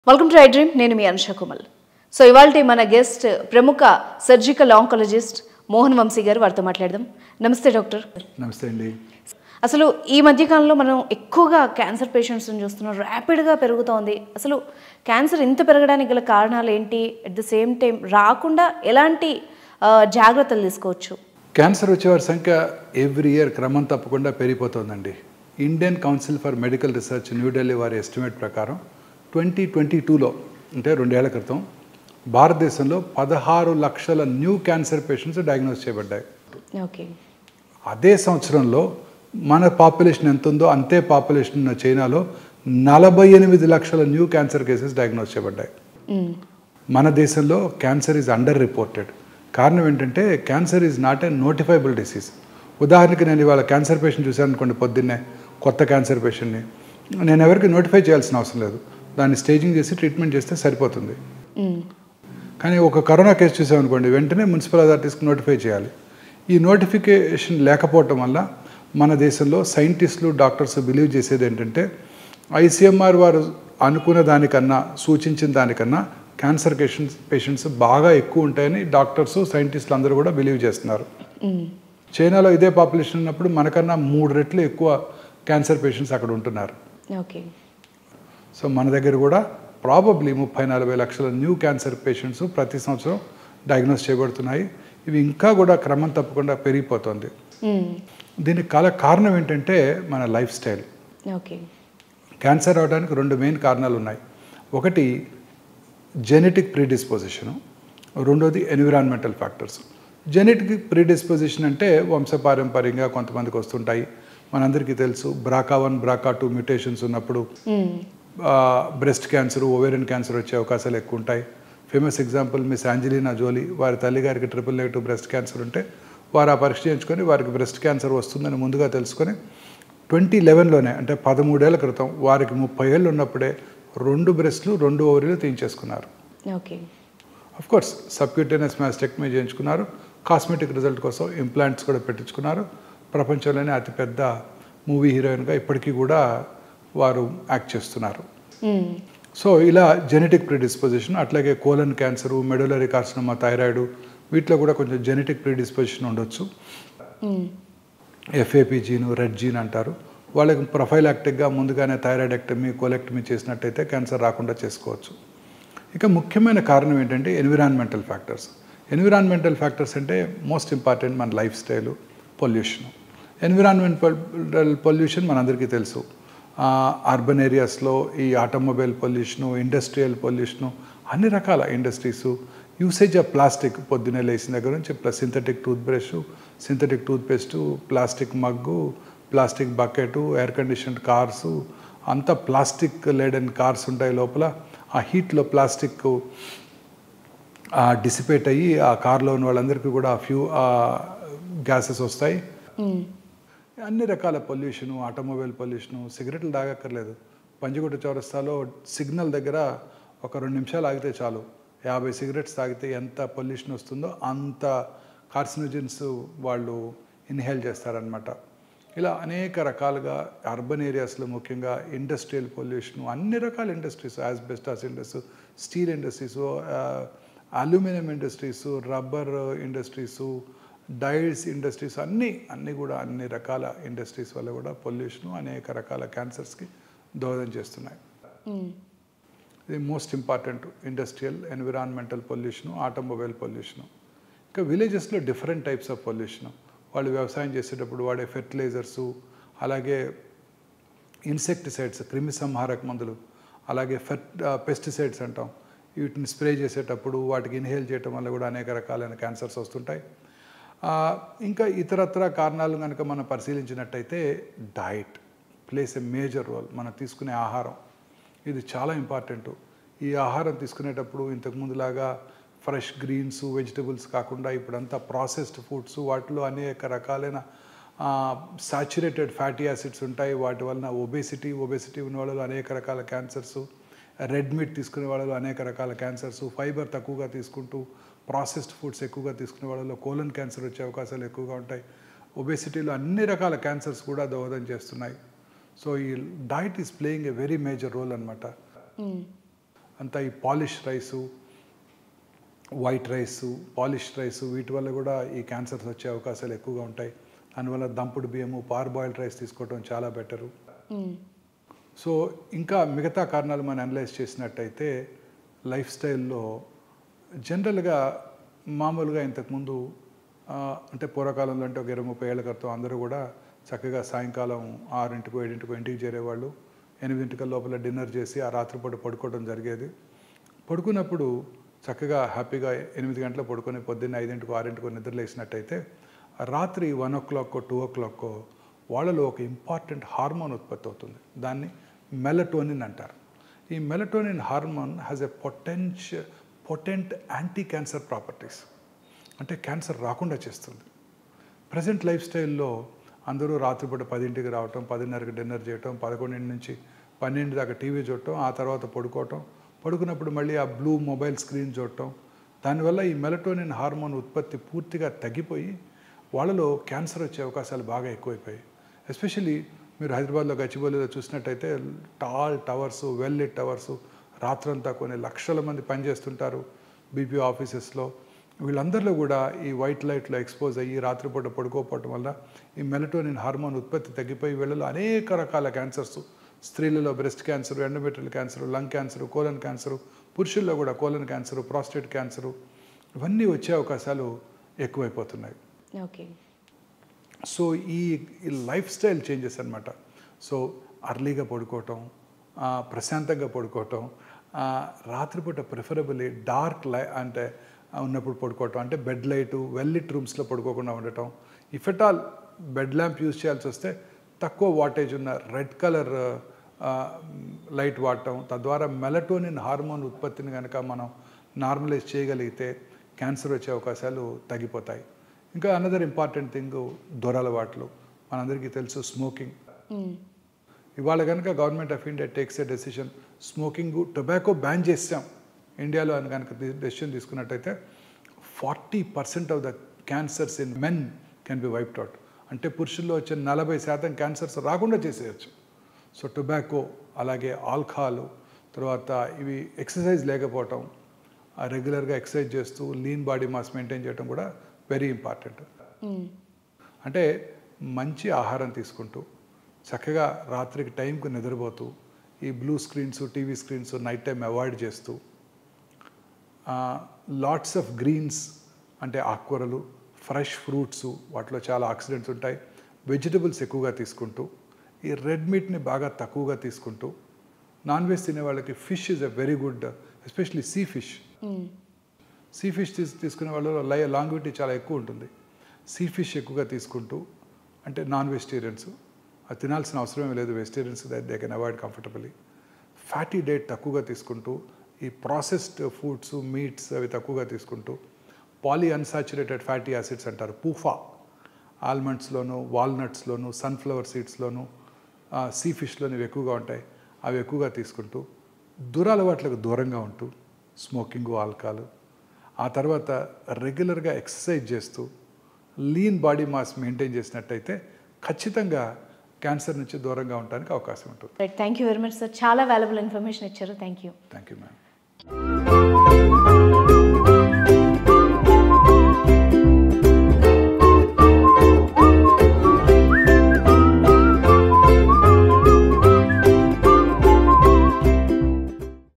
Welcome to I dream. నేను మీ Anusha కుమల్. So ఇవాల్టి మన గెస్ట్ ప్రముఖ సర్జికల్ ఆంకాలజిస్ట్ మోహన్ వంశీ గారు. వారితో మాట్లాడదాం. నమస్తే డాక్టర్. నమస్తే అండి. అసలు ఈ మధ్యకాలంలో మనం ఎక్కువగా క్యాన్సర్ పేషెంట్స్ని చూస్తున్నాం. ర్యాపిడ్గా పెరుగుతోంది. అసలు క్యాన్సర్ ఇంత పెరగడానికి గల కారణాలు ఏంటి? అట్ ద సేమ్ టైం రాకుండా ఎలాంటి జాగ్రత్తలు తీసుకోవచ్చు? క్యాన్సర్ వచ్చేవారి సంఖ్య ఎవ్రీ ఇయర్ క్రమం తప్పకుండా పెరిగిపోతుందండి. Indian council for medical research New Delhi వారి ఎస్టిమేట్ ప్రకారం 2022లో అంటే 2 ఏళ్ల క్రితం భారతదేశంలో 16 లక్షల న్యూ క్యాన్సర్ పేషెంట్స్ డయాగ్నోస్ చేయబడ్డాయి. ఓకే. అదే సంవత్సరంలో మన పాపులేషన్ ఎంత ఉందో అంతే పాపులేషన్ ఉన్న చైనాలో 48 లక్షల న్యూ క్యాన్సర్ కేసెస్ డయాగ్నోస్ చేయబడ్డాయి. మన దేశంలో క్యాన్సర్ ఈజ్ అండర్ రిపోర్టెడ్. కారణం ఏంటంటే cancer is not a notifiable disease. ఉదాహరణకి నేను ఇవాళ క్యాన్సర్ పేషెంట్ చూశాను అనుకోండి, పొద్దున్నే కొత్త క్యాన్సర్ పేషెంట్ని నేను ఎవరికి నోటిఫై చేయాల్సిన అవసరం లేదు. దాన్ని స్టేజింగ్ చేసి ట్రీట్మెంట్ చేస్తే సరిపోతుంది. కానీ ఒక కరోనా కేసు చూసామనుకోండి, వెంటనే మున్సిపల్ అథారిటీస్కి నోటిఫై చేయాలి. ఈ నోటిఫికేషన్ లేకపోవటం వల్ల మన దేశంలో సైంటిస్టులు డాక్టర్స్ బిలీవ్ చేసేది ఏంటంటే ఐసీఎంఆర్ వారు అనుకున్న దానికన్నా సూచించిన దానికన్నా క్యాన్సర్ పేషెంట్స్ బాగా ఎక్కువ ఉంటాయని డాక్టర్స్ సైంటిస్టులు అందరూ కూడా బిలీవ్ చేస్తున్నారు. చైనాలో ఇదే పాపులేషన్ ఉన్నప్పుడు మనకన్నా 3 రెట్లు ఎక్కువ క్యాన్సర్ పేషెంట్స్ అక్కడ ఉంటున్నారు. ఓకే. సో మన దగ్గర కూడా ప్రాబబ్లీ 30-40 లక్షల న్యూ క్యాన్సర్ పేషెంట్స్ ప్రతి సంవత్సరం డయాగ్నోస్ చేయబడుతున్నాయి. ఇవి ఇంకా కూడా క్రమం తప్పకుండా పెరిగిపోతుంది. దీనికి కారణం ఏంటంటే మన లైఫ్ స్టైల్. ఓకే. క్యాన్సర్ అవడానికి 2 మెయిన్ కారణాలు ఉన్నాయి. ఒకటి జెనెటిక్ ప్రీడిస్పోజిషను, రెండోది ఎన్విరాన్మెంటల్ ఫ్యాక్టర్స్. జెనెటిక్ ప్రీడిస్పోజిషన్ అంటే వంశపారంపర్యంగా కొంతమందికి వస్తుంటాయి. మనందరికీ తెలుసు BRCA1 BRCA2 మ్యూటేషన్స్ ఉన్నప్పుడు బ్రెస్ట్ క్యాన్సర్, ఓవేరియన్ క్యాన్సర్ వచ్చే అవకాశాలు ఎక్కువ ఉంటాయి. Famous example Miss Angelina Jolie. వారి తల్లిగారికి ట్రిపుల్-నెగటివ్ బ్రెస్ట్ క్యాన్సర్ ఉంటే వారు ఆ పరీక్ష చేయించుకొని వారికి బ్రెస్ట్ క్యాన్సర్ వస్తుందని ముందుగా తెలుసుకొని 2011లోనే అంటే 13 ఏళ్ల క్రితం వారికి 30 ఏళ్ళు ఉన్నప్పుడే 2 బ్రెస్ట్లు 2 ఓవరీలు తీయించేసుకున్నారు. ఓకే. అఫ్కోర్స్ సబ్క్యూటేనియస్ మాస్టెక్టమీ చేయించుకున్నారు. కాస్మెటిక్ రిజల్ట్ కోసం ఇంప్లాంట్స్ కూడా పెట్టించుకున్నారు. ప్రపంచంలోనే అతిపెద్ద మూవీ హీరోయిన్గా ఇప్పటికీ కూడా వారు యాక్ట్ చేస్తున్నారు. సో ఇలా జెనెటిక్ ప్రీడిస్పోజిషన్, అట్లాగే colon cancer, medullary carcinoma, thyroid, వీటిలో కూడా కొంచెం జెనెటిక్ ప్రీడిస్పోజిషన్ ఉండొచ్చు. FAP జీను, రెడ్ జీన్ అంటారు. వాళ్ళకి ప్రొఫైలాక్టిక్గా ముందుగానే థైరాయిడెక్టమీ, కోలెక్టమీ చేసినట్టయితే క్యాన్సర్ రాకుండా చేసుకోవచ్చు. ఇక ముఖ్యమైన కారణం ఏంటంటే ఎన్విరాన్మెంటల్ ఫ్యాక్టర్స్. ఎన్విరాన్మెంటల్ ఫ్యాక్టర్స్ అంటే మోస్ట్ ఇంపార్టెంట్ మన life style, pollution. Environmental pollution మనందరికీ తెలుసు. అర్బన్ ఏరియాస్లో ఈ ఆటోమొబైల్ పొల్యూషను, ఇండస్ట్రియల్ పొల్యూషను, అన్ని రకాల ఇండస్ట్రీసు, యూసేజ్ ఆఫ్ ప్లాస్టిక్ పొద్దున్నే లేచిన దగ్గర నుంచి synthetic tooth brush, synthetic tooth paste, plastic mug, plastic bucket, air conditioned cars, అంతా ప్లాస్టిక్ లేడెన్ కార్స్ ఉంటాయి. లోపల ఆ హీట్లో ప్లాస్టిక్ డిసిపేట్ అయ్యి ఆ కార్లో ఉన్న వాళ్ళందరికీ కూడా గ్యాసెస్ వస్తాయి. అన్ని రకాల పొల్యూషను, ఆటోమొబైల్ పొల్యూషను. సిగరెట్లు తాగక్కర్లేదు. పంజగుట్ట చౌరస్తాలో సిగ్నల్ దగ్గర ఒక 2 నిమిషాలు ఆగితే చాలు, 50 సిగరెట్స్ తాగితే ఎంత పొల్యూషన్ వస్తుందో అంత కార్సినోజన్స్ వాళ్ళు ఇన్హేల్ చేస్తారనమాట. ఇలా అనేక రకాలుగా అర్బన్ ఏరియాస్లో ముఖ్యంగా ఇండస్ట్రియల్ పొల్యూషను, అన్ని రకాల industries, asbestos industries, steel industries, aluminium industries, rubber industries, dyes industries, అన్నీ కూడా అన్ని రకాల ఇండస్ట్రీస్ వల్ల కూడా పొల్యూషను అనేక రకాల క్యాన్సర్స్కి దోహదం చేస్తున్నాయి. ఇది most important industrial, environmental pollution, automobile pollution. ఇంకా విలేజెస్లో డిఫరెంట్ టైప్స్ ఆఫ్ పొల్యూషను. వాళ్ళు వ్యవసాయం చేసేటప్పుడు వాడే ఫెర్టిలైజర్సు, అలాగే ఇన్సెక్టిసైడ్స్, క్రిమి సంహారక మందులు, అలాగే పెస్టిసైడ్స్ అంటాం, వీటిని స్ప్రే చేసేటప్పుడు వాటికి ఇన్హేల్ చేయటం వల్ల కూడా అనేక రకాలైన క్యాన్సర్స్ వస్తుంటాయి. ఇంకా ఇతరత్ర కారణాలు కనుక మనం పరిశీలించినట్టయితే diet plays a major role. మనం తీసుకునే ఆహారం ఇది చాలా ఇంపార్టెంట్. ఈ ఆహారం తీసుకునేటప్పుడు ఇంతకుముందులాగా ఫ్రెష్ గ్రీన్స్, వెజిటబుల్స్ కాకుండా ఇప్పుడంతా ప్రాసెస్డ్ ఫుడ్స్, వాటిలో అనేక రకాలైన సాచురేటెడ్ ఫ్యాటీ యాసిడ్స్ ఉంటాయి. వాటి వలన ఒబేసిటీ ఉన్న వాళ్ళలో అనేక రకాల క్యాన్సర్స్, రెడ్ మీట్ తీసుకునే వాళ్ళలో అనేక రకాల క్యాన్సర్స్, ఫైబర్ తక్కువగా తీసుకుంటూ ప్రాసెస్డ్ ఫుడ్స్ ఎక్కువగా తీసుకునే వాళ్ళలో కోలన్ క్యాన్సర్ వచ్చే అవకాశాలు ఎక్కువగా ఉంటాయి. ఒబేసిటీలో అన్ని రకాల క్యాన్సర్స్ కూడా దోహదం చేస్తున్నాయి. సో ఈ diet is playing a very major role అనమాట. అంతా ఈ polish rice, white rice, polish rice వీటి వల్ల కూడా ఈ క్యాన్సర్స్ వచ్చే అవకాశాలు ఎక్కువగా ఉంటాయి. అందువల్ల దంపుడు బియ్యము, పార్బాయిల్డ్ రైస్ తీసుకోవడం చాలా బెటరు. సో ఇంకా మిగతా కారణాలు మనం అనలైజ్ చేసినట్టయితే లైఫ్ స్టైల్లో జనరల్గా మామూలుగా ఇంతకుముందు అంటే పూర్వకాలంలో అంటే ఒక 20-30 ఏళ్ల క్రితం అందరూ కూడా చక్కగా సాయంకాలం 6ంటికో 7ంటికో ఇంటికి చేరేవాళ్ళు. 8ంటికల లోపల డిన్నర్ చేసి ఆ రాత్రిపూట పడుకోవడం జరిగేది. పడుకున్నప్పుడు చక్కగా హ్యాపీగా 8 గంటలు పడుకొని పొద్దున్న 5ంటికో 6ంటికో నిద్రలేసినట్టయితే రాత్రి 1 o'clock 2 o'clock వాళ్ళలో ఒక ఇంపార్టెంట్ హార్మోన్ ఉత్పత్తి అవుతుంది. దాన్ని మెలటోనిన్ అంటారు. ఈ melatonin hormone has a potent anti cancer properties, అంటే క్యాన్సర్ రాకుండా చేస్తుంది. ప్రజెంట్ లైఫ్ స్టైల్లో అందరూ రాత్రిపూట 10ంటికి రావటం, 10:30కి డిన్నర్ చేయటం, 11 నుంచి 12 దాకా టీవీ చూడటం, ఆ తర్వాత పడుకోవటం, పడుకున్నప్పుడు మళ్ళీ ఆ బ్లూ మొబైల్ స్క్రీన్ చూడటం, దానివల్ల ఈ మెలటోనిన్ హార్మోన్ ఉత్పత్తి పూర్తిగా తగ్గిపోయి వాళ్ళలో క్యాన్సర్ వచ్చే అవకాశాలు బాగా ఎక్కువైపోయాయి. ఎస్పెషల్లీ మీరు హైదరాబాద్లో గచ్చిబౌలిలో చూసినట్టయితే tall towers, well lit towers, రాత్రంతా కొన్ని లక్షల మంది పనిచేస్తుంటారు బీపీఓ ఆఫీసెస్లో. వీళ్ళందరిలో కూడా ఈ వైట్ లైట్లో ఎక్స్పోజ్ అయ్యి రాత్రిపూట పడుకోకపోవటం వల్ల ఈ మెలటోనిన్ హార్మోన్ ఉత్పత్తి తగ్గిపోయి వీళ్ళలో అనేక రకాల క్యాన్సర్స్, స్త్రీలలో breast cancer, endometrial cancer, lung cancer, colon cancer, పురుషుల్లో కూడా కోలన్ క్యాన్సరు, ప్రాస్టేట్ క్యాన్సరు ఇవన్నీ వచ్చే అవకాశాలు ఎక్కువైపోతున్నాయి. ఓకే. సో ఈ లైఫ్ స్టైల్ చేంజెస్ అనమాట. సో అర్లీగా పడుకోవటం, ప్రశాంతంగా పడుకోవటం, రాత్రిపూట ప్రిఫరబుల్లీ డార్క్ అంటే ఉన్నప్పుడు పడుకోవటం, అంటే బెడ్ లైటు, వెల్ లిట్ రూమ్స్లో పడుకోకుండా ఉండటం. If at all bed lamp use చేయాల్సి వస్తే తక్కువ వాటేజ్ ఉన్న రెడ్ కలర్ లైట్ వాడటం, తద్వారా మెలటోనిన్ హార్మోన్ ఉత్పత్తిని కనుక మనం నార్మలైజ్ చేయగలిగితే క్యాన్సర్ వచ్చే అవకాశాలు తగ్గిపోతాయి. ఇంకా అనదర్ ఇంపార్టెంట్ థింగ్ దురలవాట్లు. మనందరికీ తెలుసు స్మోకింగ్. ఇవాళ కనుక government of India takes a decision, smoking, tobacco ban చేసాం ఇండియాలో అని కనుక డెసిషన్ తీసుకున్నట్టయితే 40% of the cancers in men can be wiped out. అంటే పురుషుల్లో వచ్చే 40% క్యాన్సర్స్ రాకుండా చేసేయచ్చు. సో టొబాకో, అలాగే ఆల్కహాల్, తర్వాత ఇవి ఎక్సర్సైజ్ లేకపోవటం, రెగ్యులర్గా ఎక్సర్సైజ్ చేస్తూ లీన్ బాడీ మాస్ మెయింటైన్ చేయడం కూడా వెరీ ఇంపార్టెంట్. అంటే మంచి ఆహారం తీసుకుంటూ చక్కగా రాత్రికి టైంకు నిద్రపోతూ ఈ blue screens, TV screens night time avoid చేస్తూ లాట్స్ ఆఫ్ గ్రీన్స్ అంటే ఆకుకూరలు, ఫ్రెష్ ఫ్రూట్స్, వాటిలో చాలా ఆక్సిడెంట్స్ ఉంటాయి, వెజిటబుల్స్ ఎక్కువగా తీసుకుంటూ, ఈ రెడ్ మీట్ని బాగా తక్కువగా తీసుకుంటూ, నాన్ వెజ్ తినే వాళ్ళకి fish is a very good, especially sea fish. Sea fish తీసుకునే వాళ్ళలో లాంగివిటీ చాలా ఎక్కువ ఉంటుంది. సీ ఫిష్ ఎక్కువగా తీసుకుంటూ, అంటే నాన్ వెజిటేరియన్స్ అది తినాల్సిన అవసరమే లేదు, vegetarians they can avoid comfortably. Fatty diet తక్కువగా తీసుకుంటూ, ఈ ప్రాసెస్డ్ ఫుడ్స్, మీట్స్ అవి తక్కువగా తీసుకుంటూ, పాలీ అన్సాచురేటెడ్ ఫ్యాటీ యాసిడ్స్ అంటారు, పూఫా, ఆల్మండ్స్లోను, వాల్నట్స్లోను, సన్ఫ్లవర్ సీడ్స్లోను, సీ ఫిష్లోను ఇవి ఎక్కువగా ఉంటాయి, అవి ఎక్కువగా తీసుకుంటూ, దురలవాట్లకు దూరంగా ఉంటూ, స్మోకింగ్, ఆల్కహాల్, ఆ తర్వాత రెగ్యులర్గా ఎక్సర్సైజ్ చేస్తూ లీన్ బాడీ మాస్ మెయింటైన్ చేసినట్టయితే ఖచ్చితంగా క్యాన్సర్ నుంచి దూరంగా ఉండడానికి అవకాశం ఉంటుంది. Thank you very much sir, చాలా వాల్యుబుల్ ఇన్ఫర్మేషన్ ఇచ్చారు. Thank you. Thank you ma'am.